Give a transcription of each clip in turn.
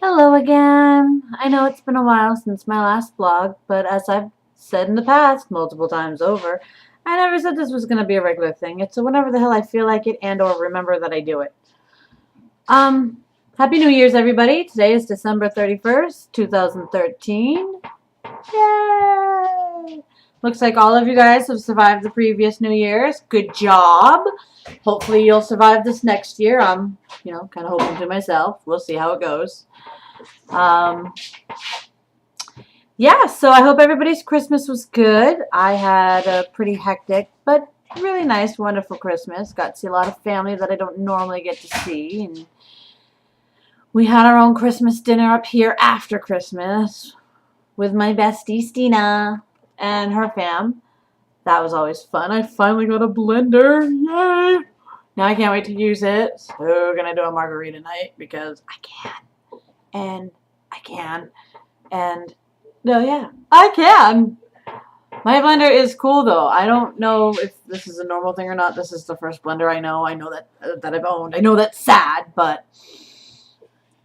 Hello again. I know it's been a while since my last vlog, but as I've said in the past multiple times over, I never said this was going to be a regular thing. It's whenever the hell I feel like it and or remember that I do it. Happy New Year's, everybody. Today is December 31st, 2013. Yay! Looks like all of you guys have survived the previous New Year's. Good job. Hopefully you'll survive this next year. I'm, kind of hoping to myself. We'll see how it goes. Yeah, so I hope everybody's Christmas was good. I had a pretty hectic, but really nice, wonderful Christmas. Got to see a lot of family that I don't normally get to see. And we had our own Christmas dinner up here after Christmas with my bestie, Stina, and her fam. That was always fun. I finally got a blender. Yay! Now I can't wait to use it. So we're going to do a margarita night because I can. And I can. And, no, yeah, I can. My blender is cool, though. I don't know if this is a normal thing or not. This is the first blender I know. I know that I've owned. I know that's sad, but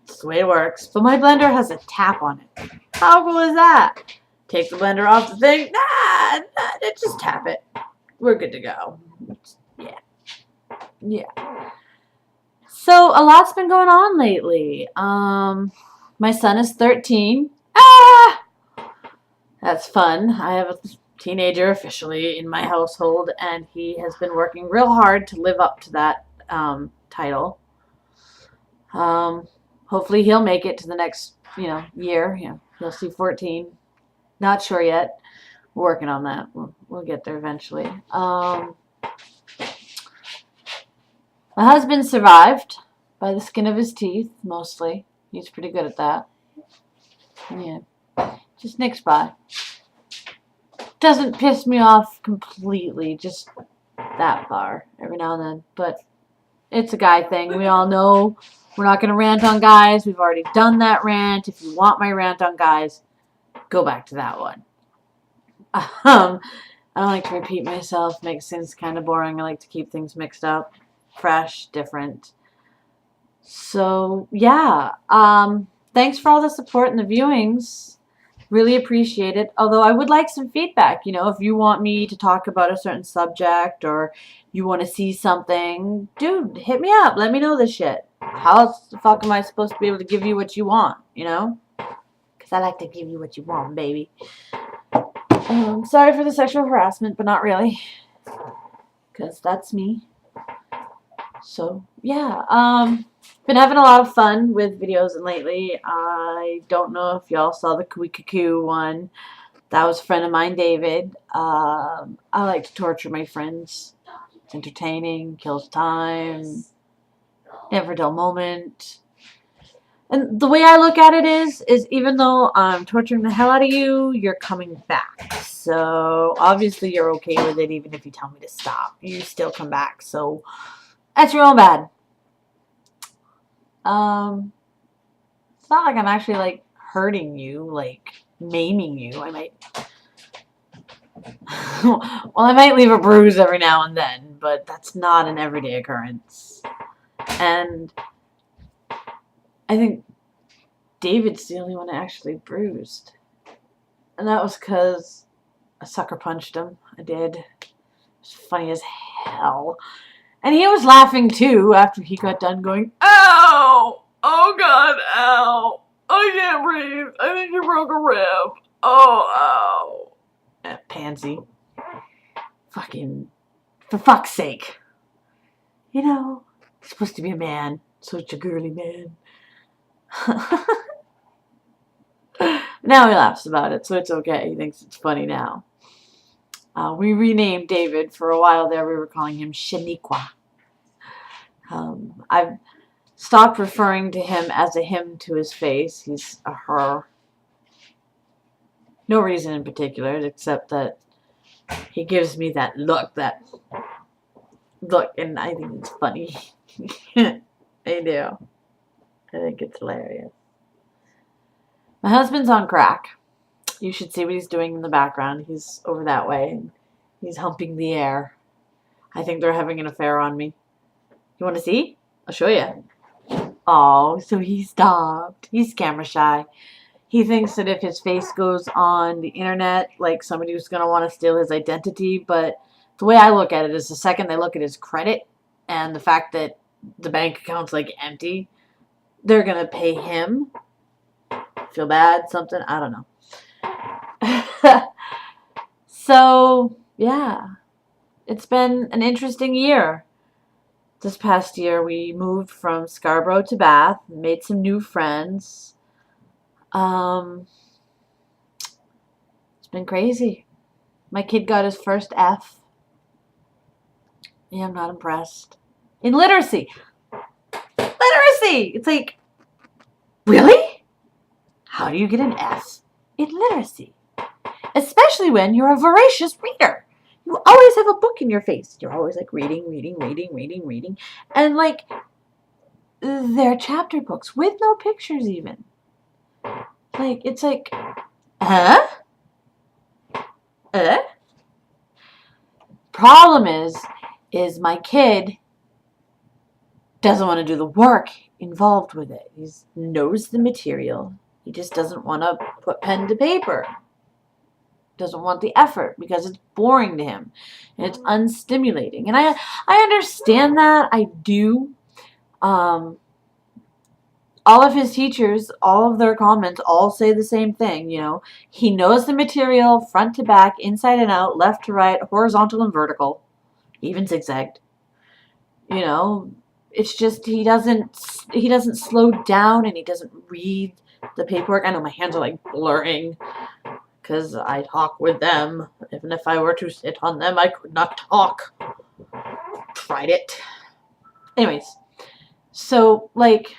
it's the way it works. But my blender has a tap on it. How cool is that? Take the blender off the thing. Nah, just tap it. We're good to go. Yeah. So a lot's been going on lately. My son is 13. Ah! That's fun. I have a teenager officially in my household, and he has been working real hard to live up to that title. Hopefully he'll make it to the next, year. Yeah, he'll see 14. Not sure yet. We're working on that. We'll get there eventually. My husband survived by the skin of his teeth, mostly. He's pretty good at that. Yeah. Just nicks by. Doesn't piss me off completely, just that far every now and then. But it's a guy thing. We all know we're not going to rant on guys. We've already done that rant. If you want my rant on guys, go back to that one. I don't like to repeat myself. Makes things kind of boring. I like to keep things mixed up, fresh, different. So, yeah. Thanks for all the support and the viewings. Really appreciate it. Although I would like some feedback. If you want me to talk about a certain subject or you want to see something, dude, hit me up. Let me know this shit. How else the fuck am I supposed to be able to give you what you want, Because I like to give you what you want, baby. Sorry for the sexual harassment, but not really. Because that's me. So, yeah. Been having a lot of fun with videos and lately. I don't know if y'all saw the Kuikuku one. That was a friend of mine, David. I like to torture my friends. It's entertaining, kills time, never a dull moment. And the way I look at it is even though I'm torturing the hell out of you, you're coming back. So obviously you're okay with it even if you tell me to stop. You still come back. So that's your own bad. It's not like I'm actually hurting you, maiming you. I might well, I might leave a bruise every now and then, but that's not an everyday occurrence. And I think David's the only one I actually bruised. And that was because I sucker punched him. I did. It was funny as hell. And he was laughing too after he got done going, ow! Oh God, ow! I can't breathe. I think you broke a rib. Oh, ow. That pansy. Fucking, for fuck's sake. You're supposed to be a man. Such a girly man. Now he laughs about it, so it's okay. He thinks it's funny now. We renamed David. For a while there, we were calling him Shaniqua. I've stopped referring to him as a him to his face. He's a her. No reason in particular, except that he gives me that look, and I think it's funny. I do. I think it's hilarious. My husband's on crack. You should see what he's doing in the background. He's over that way. And he's humping the air. I think they're having an affair on me. You want to see? I'll show you. Oh, so he stopped. He's camera shy. He thinks that if his face goes on the internet, like somebody was going to want to steal his identity. But the way I look at it is the second they look at his credit and the fact that the bank account's like empty, they're going to pay him. Feel bad, something, I don't know. So, yeah, it's been an interesting year. This past year, we moved from Scarborough to Bath, made some new friends. It's been crazy. My kid got his first F. Yeah, I'm not impressed. In literacy. Literacy! It's like, really? How do you get an F in literacy? Especially when you're a voracious reader. You always have a book in your face. You're always like reading. And like, they're chapter books with no pictures even. Like, it's like, huh? Problem is my kid doesn't want to do the work involved with it. He knows the material. He just doesn't want to put pen to paper. Doesn't want the effort because it's boring to him and it's unstimulating. And I understand that. I do. All of his teachers, all of their comments all say the same thing, you know. He knows the material front to back, inside and out, left to right, horizontal and vertical, even zigzagged. You know, it's just he doesn't slow down and he doesn't read the paperwork. I know my hands are like blurring because I talk with them. Even if I were to sit on them, I could not talk. Tried it. Anyways, so like,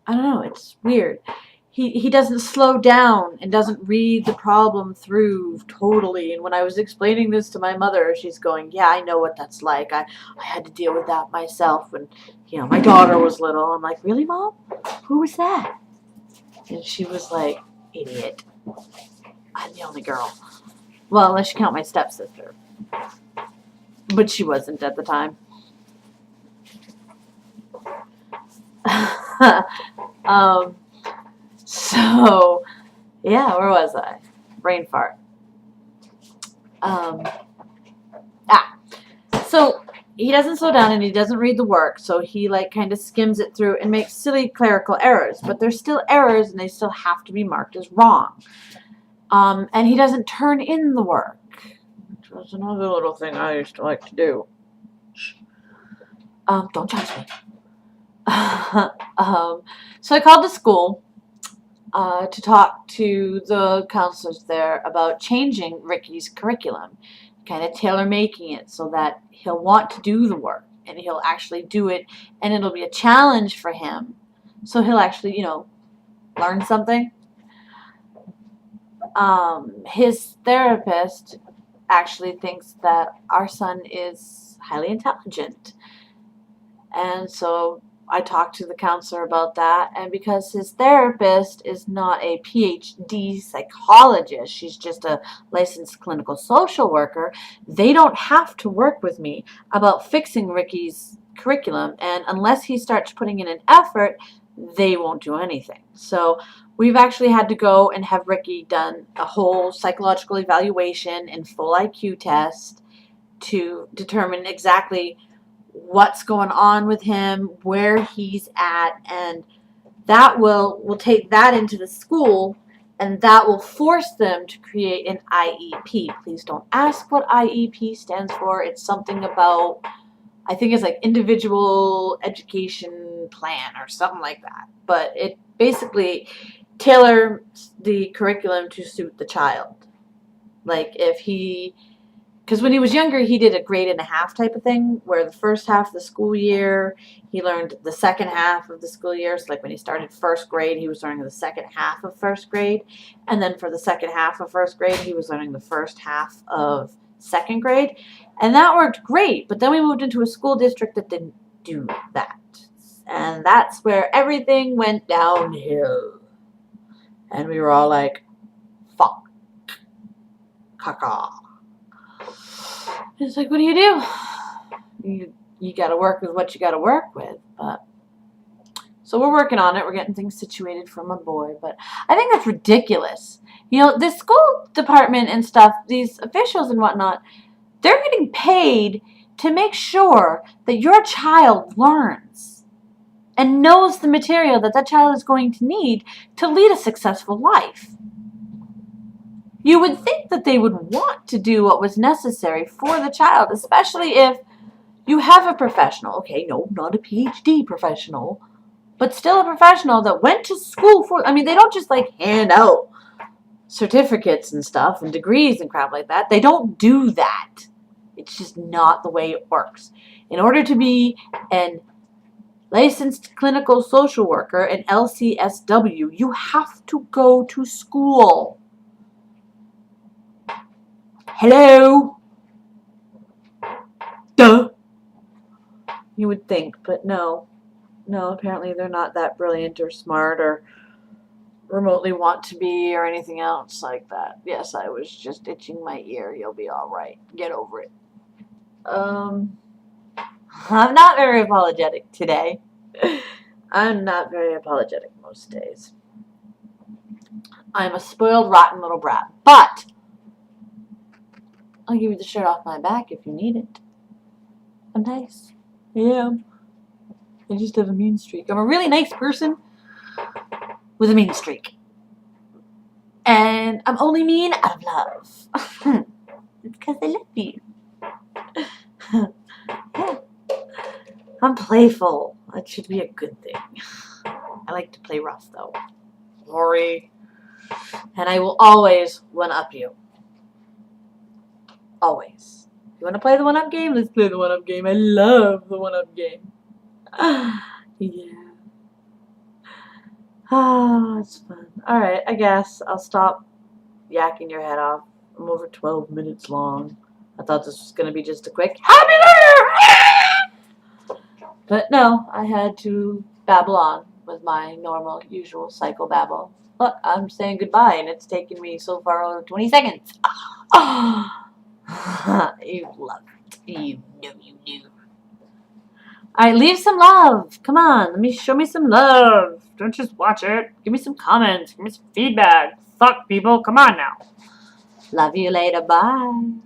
I don't know, it's weird. He doesn't slow down and doesn't read the problem through totally. And when I was explaining this to my mother, she's going, yeah, I know what that's like. I had to deal with that myself when, you know, my daughter was little. I'm like, really, Mom? Who was that? And she was like, idiot. I'm the only girl. Well, unless you count my stepsister. But she wasn't at the time. So, yeah, where was I? Brain fart. So he doesn't slow down and he doesn't read the work, so he like kind of skims it through and makes silly clerical errors, but they're still errors and they still have to be marked as wrong. And he doesn't turn in the work, which was another little thing I used to like to do. Don't judge me. So I called the school to talk to the counselors there about changing Ricky's curriculum, kind of tailor-making it so that he'll want to do the work and he'll actually do it, and it'll be a challenge for him, so he'll actually, you know, learn something. His therapist actually thinks that our son is highly intelligent, and so I talked to the counselor about that, and because his therapist is not a PhD psychologist, she's just a licensed clinical social worker, they don't have to work with me about fixing Ricky's curriculum, and unless he starts putting in an effort, they won't do anything. So we've actually had to go and have Ricky done a whole psychological evaluation and full IQ test to determine exactly what's going on with him, where he's at, and that we'll take that into the school, and that will force them to create an IEP. Please don't ask what IEP stands for. It's something about, I think it's like individual education plan or something like that. But it basically tailors the curriculum to suit the child. Like if he, because when he was younger, he did a grade and a half type of thing, where the first half of the school year, he learned the second half of the school year. So like when he started first grade, he was learning the second half of first grade. And then for the second half of first grade, he was learning the first half of second grade. And that worked great. But then we moved into a school district that didn't do that. And that's where everything went downhill. And we were all like, fuck. Caca. It's like, what do? You got to work with what you got to work with. But So we're working on it. We're getting things situated for my boy. But I think that's ridiculous. You know, the school department and stuff, these officials and whatnot, they're getting paid to make sure that your child learns and knows the material that that child is going to need to lead a successful life. You would think that they would want to do what was necessary for the child, especially if you have a professional. Okay, no, not a PhD professional, but still a professional that went to school for, I mean, they don't just like hand out certificates and stuff and degrees and crap like that. They don't do that. It's just not the way it works. In order to be an licensed clinical social worker, an LCSW, you have to go to school. Hello? Duh. You would think, but no. No, apparently they're not that brilliant or smart or remotely want to be or anything else like that. Yes, I was just itching my ear. You'll be all right. Get over it. I'm not very apologetic today. I'm not very apologetic most days. I'm a spoiled, rotten little brat. But I'll give you the shirt off my back if you need it. I'm nice. I am. I just have a mean streak. I'm a really nice person with a mean streak. And I'm only mean out of love. It's because I love you. Yeah. I'm playful. That should be a good thing. I like to play rough, though. Sorry. And I will always one-up you. Always. You want to play the one-up game? Let's play the one-up game. I love the one-up game. Yeah. Ah, it's fun. Alright, I guess I'll stop yakking your head off. I'm over 12 minutes long. I thought this was going to be just a quick Happy New Year! But no, I had to babble on with my normal, usual psychobabble. Look, I'm saying goodbye, and it's taken me so far over 20 seconds. You love it. You know you do. Alright, leave some love. Come on, show me some love. Don't just watch it. Give me some comments. Give me some feedback. Fuck, people. Come on now. Love you later. Bye.